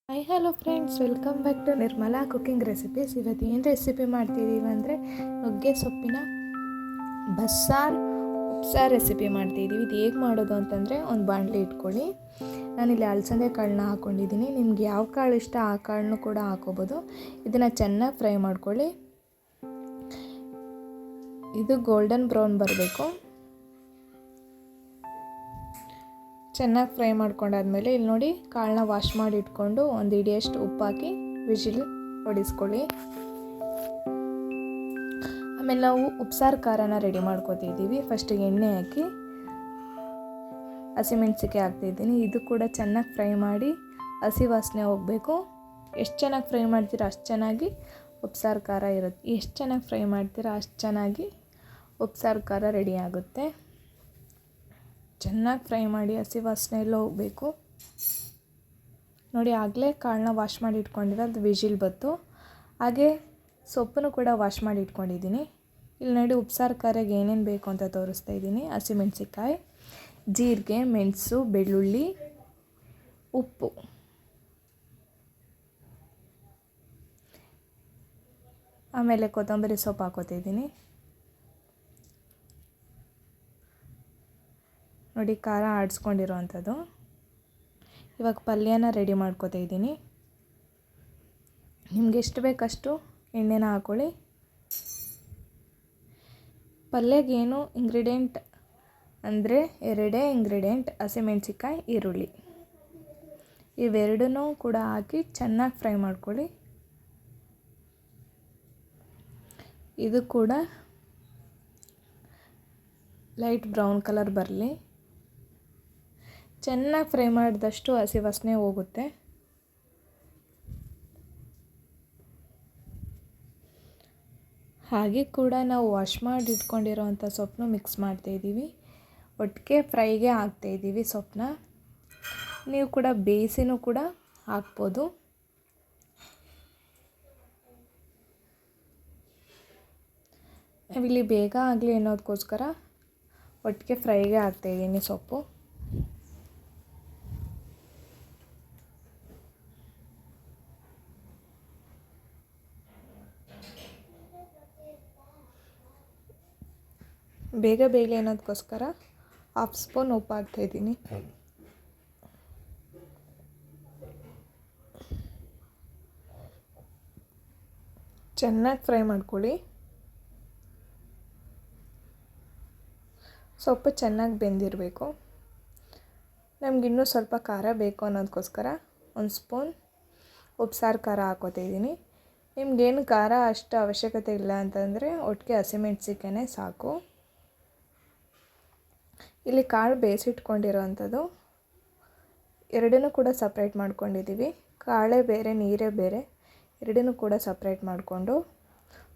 Hi hello friends, welcome back to Nirmala cooking recipes. ಇವತ್ತು ಏನು recipe ಮಾಡ್ತಿದ್ದೀವಿ ಅಂದರೆ ನುಗ್ಗೆ ಸೊಪ್ಪಿನ ಬಸ್ಸಾರು ಉಪ್ಸಾರು ರೆಸಿಪಿ ಮಾಡ್ತಿದ್ದೀವಿ. ಇದು ಹೇಗೆ ಮಾಡೋದು ಅಂತಂದರೆ, ಒಂದು ಬಾಣಲಿ ಇಟ್ಕೊಳ್ಳಿ. ನಾನಿಲ್ಲಿ ಅಲಸಂದೆ ಕಾಳನ್ನ ಹಾಕ್ಕೊಂಡಿದ್ದೀನಿ. ನಿಮ್ಗೆ ಯಾವ ಕಾಳು ಇಷ್ಟ ಆ ಕಾಳನ್ನು ಕೂಡ ಹಾಕೋಬೋದು. ಇದನ್ನು ಚೆನ್ನಾಗಿ ಫ್ರೈ ಮಾಡ್ಕೊಳ್ಳಿ. ಇದು ಗೋಲ್ಡನ್ ಬ್ರೌನ್ ಬರಬೇಕು. ಚೆನ್ನಾಗಿ ಫ್ರೈ ಮಾಡ್ಕೊಂಡಾದ್ಮೇಲೆ ಇಲ್ಲಿ ನೋಡಿ, ಕಾಳನ್ನ ವಾಶ್ ಮಾಡಿ ಇಟ್ಕೊಂಡು ಒಂದು ಹಿಡಿಯಷ್ಟು ಉಪ್ಪು ಹಾಕಿ ವಿಜಿಲ್ ಹೊಡಿಸ್ಕೊಳ್ಳಿ. ಆಮೇಲೆ ನಾವು ಉಪ್ಸಾರು ಖಾರನ ರೆಡಿ ಮಾಡ್ಕೊತಿದ್ದೀವಿ. ಫಸ್ಟಿಗೆ ಎಣ್ಣೆ ಹಾಕಿ ಹಸಿಮೆಣ್ಸಿಕಾಯಿ ಹಾಕ್ತಿದ್ದೀನಿ. ಇದು ಕೂಡ ಚೆನ್ನಾಗಿ ಫ್ರೈ ಮಾಡಿ ಹಸಿ ವಾಸನೆ ಹೋಗಬೇಕು. ಎಷ್ಟು ಚೆನ್ನಾಗಿ ಫ್ರೈ ಮಾಡ್ತೀರಾ ಅಷ್ಟು ಚೆನ್ನಾಗಿ ಉಪ್ಸಾರು ಖಾರ ಇರುತ್ತೆ. ಎಷ್ಟು ಚೆನ್ನಾಗಿ ಫ್ರೈ ಮಾಡ್ತೀರಾ ಅಷ್ಟು ಚೆನ್ನಾಗಿ ಉಪ್ಸಾರು ಖಾರ ರೆಡಿ ಆಗುತ್ತೆ. ಚೆನ್ನಾಗಿ ಫ್ರೈ ಮಾಡಿ ಹಸಿ ವಾಸನೆ ಎಲ್ಲ ಹೋಗಬೇಕು. ನೋಡಿ, ಆಗಲೇ ಕಾಳನ್ನ ವಾಶ್ ಮಾಡಿ ಇಟ್ಕೊಂಡಿರೋದು ವಿಜಿಲ್ ಬತ್ತು. ಹಾಗೆ ಸೊಪ್ಪನ್ನು ಕೂಡ ವಾಶ್ ಮಾಡಿ ಇಟ್ಕೊಂಡಿದ್ದೀನಿ. ಇಲ್ಲಿ ನೋಡಿ, ಉಪ್ಸಾರು ಖಾರಕ್ಕೆ ಏನೇನು ಬೇಕು ಅಂತ ತೋರಿಸ್ತಾ ಇದ್ದೀನಿ. ಹಸಿಮೆಣ್ಸಿಕಾಯಿ, ಜೀರಿಗೆ, ಮೆಣಸು, ಬೆಳ್ಳುಳ್ಳಿ, ಉಪ್ಪು. ಆಮೇಲೆ ಕೊತ್ತಂಬರಿ ಸೊಪ್ಪು ಹಾಕೋತಿದ್ದೀನಿ. ನೋಡಿ, ಖಾರ ಆಡಿಸ್ಕೊಂಡಿರೋ ಅಂಥದ್ದು. ಇವಾಗ ಪಲ್ಯನ ರೆಡಿ ಮಾಡ್ಕೊತಾ ಇದ್ದೀನಿ. ನಿಮ್ಗೆ ಎಷ್ಟು ಬೇಕಷ್ಟು ಎಣ್ಣೆನ ಹಾಕ್ಕೊಳ್ಳಿ. ಪಲ್ಯಗೇನು ಇಂಗ್ರೀಡಿಯೆಂಟ್ ಅಂದರೆ ಎರಡೇ ಇಂಗ್ರೀಡಿಯೆಂಟ್, ಹಸಿಮೆಣ್ಸಿಕಾಯಿ, ಈರುಳ್ಳಿ. ಇವೆರಡನ್ನೂ ಕೂಡ ಹಾಕಿ ಚೆನ್ನಾಗಿ ಫ್ರೈ ಮಾಡ್ಕೊಳ್ಳಿ. ಇದು ಕೂಡ ಲೈಟ್ ಬ್ರೌನ್ ಕಲರ್ ಬರಲಿ. ಚೆನ್ನಾಗಿ ಫ್ರೈ ಮಾಡಿದಷ್ಟು ಹಸಿ ವಾಸನೆ ಹೋಗುತ್ತೆ. ಹಾಗೆ ಕೂಡ ನಾವು ವಾಶ್ ಮಾಡಿ ಇಟ್ಕೊಂಡಿರೋವಂಥ ಸೊಪ್ಪನ್ನು ಮಿಕ್ಸ್ ಮಾಡ್ತಾಯಿದ್ದೀವಿ. ಒಟ್ಟಿಗೆ ಫ್ರೈಗೆ ಹಾಕ್ತಾಯಿದ್ದೀವಿ ಸೊಪ್ಪನ್ನ. ನೀವು ಕೂಡ ಬೇಯಿಸಿನೂ ಕೂಡ ಹಾಕ್ಬೋದು. ನಾವಿಲ್ಲಿ ಬೇಗ ಆಗಲಿ ಅನ್ನೋದಕ್ಕೋಸ್ಕರ ಒಟ್ಟಿಗೆ ಫ್ರೈಗೆ ಹಾಕ್ತಾಯಿದ್ದೀನಿ ಸೊಪ್ಪು. ಬೇಗ ಬೇಗಲಿ ಅನ್ನೋದಕ್ಕೋಸ್ಕರ 1/2 ಸ್ಪೂನ್ ಉಪ್ಪು ಹಾಕ್ತಾಯಿದ್ದೀನಿ. ಚೆನ್ನಾಗಿ ಫ್ರೈ ಮಾಡ್ಕೊಳ್ಳಿ. ಸೊಪ್ಪು ಚೆನ್ನಾಗಿ ಬೆಂದಿರಬೇಕು. ನಮಗಿನ್ನೂ ಸ್ವಲ್ಪ ಖಾರ ಬೇಕು ಅನ್ನೋದಕ್ಕೋಸ್ಕರ 1 ಸ್ಪೂನ್ ಉಪ್ಸಾರು ಖಾರ ಹಾಕೋತಿದ್ದೀನಿ. ನಿಮಗೇನು ಖಾರ ಅಷ್ಟು ಅವಶ್ಯಕತೆ ಇಲ್ಲ ಅಂತಂದರೆ ಒಟ್ಟಿಗೆ ಹಸಿಮೆಣ್ಸಿಕಾಯಿನೇ ಸಾಕು. ಇಲ್ಲಿ ಕಾಳು ಬೇಯಿಸಿಟ್ಕೊಂಡಿರೋ ಅಂಥದ್ದು ಎರಡನ್ನೂ ಕೂಡ ಸಪ್ರೇಟ್ ಮಾಡ್ಕೊಂಡಿದ್ದೀವಿ. ಕಾಳೇ ಬೇರೆ, ನೀರೇ ಬೇರೆ, ಎರಡನ್ನೂ ಕೂಡ ಸಪ್ರೇಟ್ ಮಾಡಿಕೊಂಡು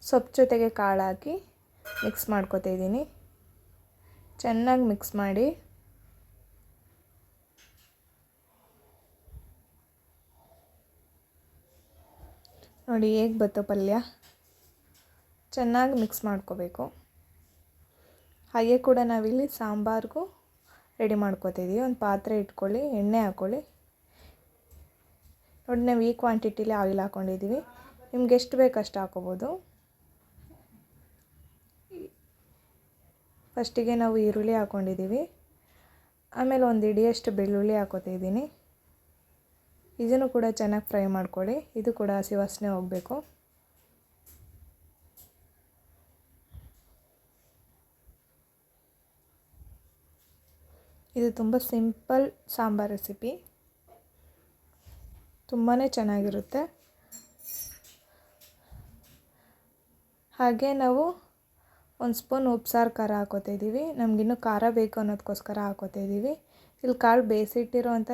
ಸೊಪ್ಪು ಜೊತೆಗೆ ಕಾಳು ಹಾಕಿ ಮಿಕ್ಸ್ ಮಾಡ್ಕೊತಾಯಿದ್ದೀನಿ. ಚೆನ್ನಾಗಿ ಮಿಕ್ಸ್ ಮಾಡಿ. ನೋಡಿ ಹೇಗೆ ಬತ್ತು ಪಲ್ಯ. ಚೆನ್ನಾಗಿ ಮಿಕ್ಸ್ ಮಾಡ್ಕೋಬೇಕು. ಹಾಗೆ ಕೂಡ ನಾವಿಲ್ಲಿ ಸಾಂಬಾರಿಗೂ ರೆಡಿ ಮಾಡ್ಕೊತಿದ್ದೀವಿ. ಒಂದು ಪಾತ್ರೆ ಇಟ್ಕೊಳ್ಳಿ, ಎಣ್ಣೆ ಹಾಕ್ಕೊಳ್ಳಿ. ನೋಡಿ, ನಾವು ಈ ಕ್ವಾಂಟಿಟಿಲಿ ಆಯಿಲ್ ಹಾಕ್ಕೊಂಡಿದ್ದೀವಿ. ನಿಮ್ಗೆ ಎಷ್ಟು ಬೇಕು ಅಷ್ಟು ಹಾಕೋಬೋದು. ಫಸ್ಟಿಗೆ ನಾವು ಈರುಳ್ಳಿ ಹಾಕ್ಕೊಂಡಿದ್ದೀವಿ. ಆಮೇಲೆ ಒಂದು ಹಿಡಿಯಷ್ಟು ಬೆಳ್ಳುಳ್ಳಿ ಹಾಕೋತಿದ್ದೀನಿ. ಇದನ್ನು ಕೂಡ ಚೆನ್ನಾಗಿ ಫ್ರೈ ಮಾಡ್ಕೊಳ್ಳಿ. ಇದು ಕೂಡ ಹಸಿ ವಾಸನೆ ಹೋಗಬೇಕು. ಇದು ತುಂಬ ಸಿಂಪಲ್ ಸಾಂಬಾರು ರೆಸಿಪಿ, ತುಂಬಾ ಚೆನ್ನಾಗಿರುತ್ತೆ. ಹಾಗೆ ನಾವು 1 ಸ್ಪೂನ್ ಉಪ್ಸಾರು ಖಾರ ಹಾಕೋತಾಯಿದ್ದೀವಿ. ನಮಗಿನ್ನೂ ಖಾರ ಬೇಕು ಅನ್ನೋದಕ್ಕೋಸ್ಕರ ಹಾಕೋತಾಯಿದ್ದೀವಿ. ಇಲ್ಲಿ ಕಾಳು ಬೇಯಿಸಿಟ್ಟಿರೋವಂಥ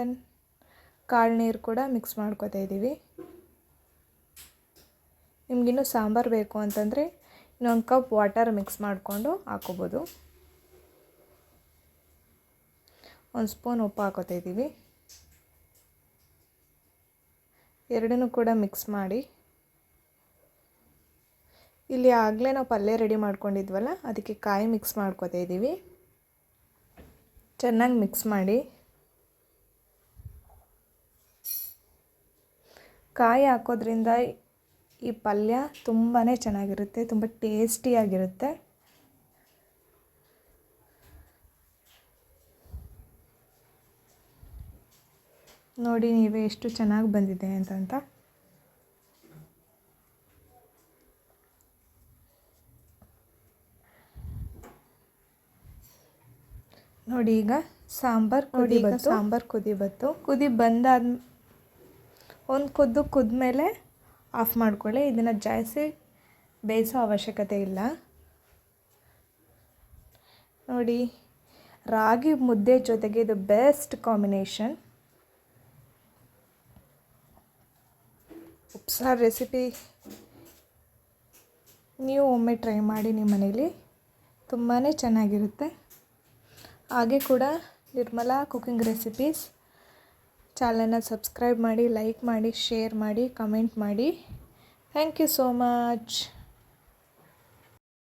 ಕಾಳು ನೀರು ಕೂಡ ಮಿಕ್ಸ್ ಮಾಡ್ಕೊತಾಯಿದ್ದೀವಿ. ನಿಮಗಿನ್ನೂ ಸಾಂಬಾರು ಬೇಕು ಅಂತಂದರೆ ಇನ್ನೊಂದು ಕಪ್ ವಾಟರ್ ಮಿಕ್ಸ್ ಮಾಡಿಕೊಂಡು ಹಾಕೋಬೋದು. 1 ಸ್ಪೂನ್ ಉಪ್ಪು ಹಾಕೋತಾಯಿದ್ದೀವಿ. ಎರಡನ್ನೂ ಕೂಡ ಮಿಕ್ಸ್ ಮಾಡಿ. ಇಲ್ಲಿ ಆಗಲೇ ನಾವು ಪಲ್ಯ ರೆಡಿ ಮಾಡ್ಕೊಂಡಿದ್ವಲ್ಲ, ಅದಕ್ಕೆ ಕಾಯಿ ಮಿಕ್ಸ್ ಮಾಡ್ಕೊತಾಯಿದ್ದೀವಿ. ಚೆನ್ನಾಗಿ ಮಿಕ್ಸ್ ಮಾಡಿ. ಕಾಯಿ ಹಾಕೋದ್ರಿಂದ ಈ ಪಲ್ಯ ತುಂಬಾ ಚೆನ್ನಾಗಿರುತ್ತೆ, ತುಂಬ ಟೇಸ್ಟಿಯಾಗಿರುತ್ತೆ. ನೋಡಿ ನೀವೇ ಎಷ್ಟು ಚೆನ್ನಾಗಿ ಬಂದಿದೆ ಅಂತ. ನೋಡಿ ಈಗ ಸಾಂಬಾರು ಕುದಿ ಬಂದಾದ ಒಂದು ಕುದ್ಮೇಲೆ ಆಫ್ ಮಾಡ್ಕೊಳ್ಳಿ. ಇದನ್ನು ಜಾಸ್ತಿ ಬೇಯಿಸೋ ಅವಶ್ಯಕತೆ ಇಲ್ಲ. ನೋಡಿ ರಾಗಿ ಮುದ್ದೆ ಜೊತೆಗೆ ಇದು ಬೆಸ್ಟ್ ಕಾಂಬಿನೇಷನ್. ಉಪ್ಸಾರು ರೆಸಿಪಿ ನೀವು ಒಮ್ಮೆ ಟ್ರೈ ಮಾಡಿ ನಿಮ್ಮ ಮನೇಲಿ, ತುಂಬಾ ಚೆನ್ನಾಗಿರುತ್ತೆ. ಹಾಗೆ ಕೂಡ ನಿರ್ಮಲಾ ಕುಕಿಂಗ್ ರೆಸಿಪೀಸ್ ಚಾನಲನ್ನು ಸಬ್ಸ್ಕ್ರೈಬ್ ಮಾಡಿ, ಲೈಕ್ ಮಾಡಿ, ಶೇರ್ ಮಾಡಿ, ಕಮೆಂಟ್ ಮಾಡಿ. Thank you so much.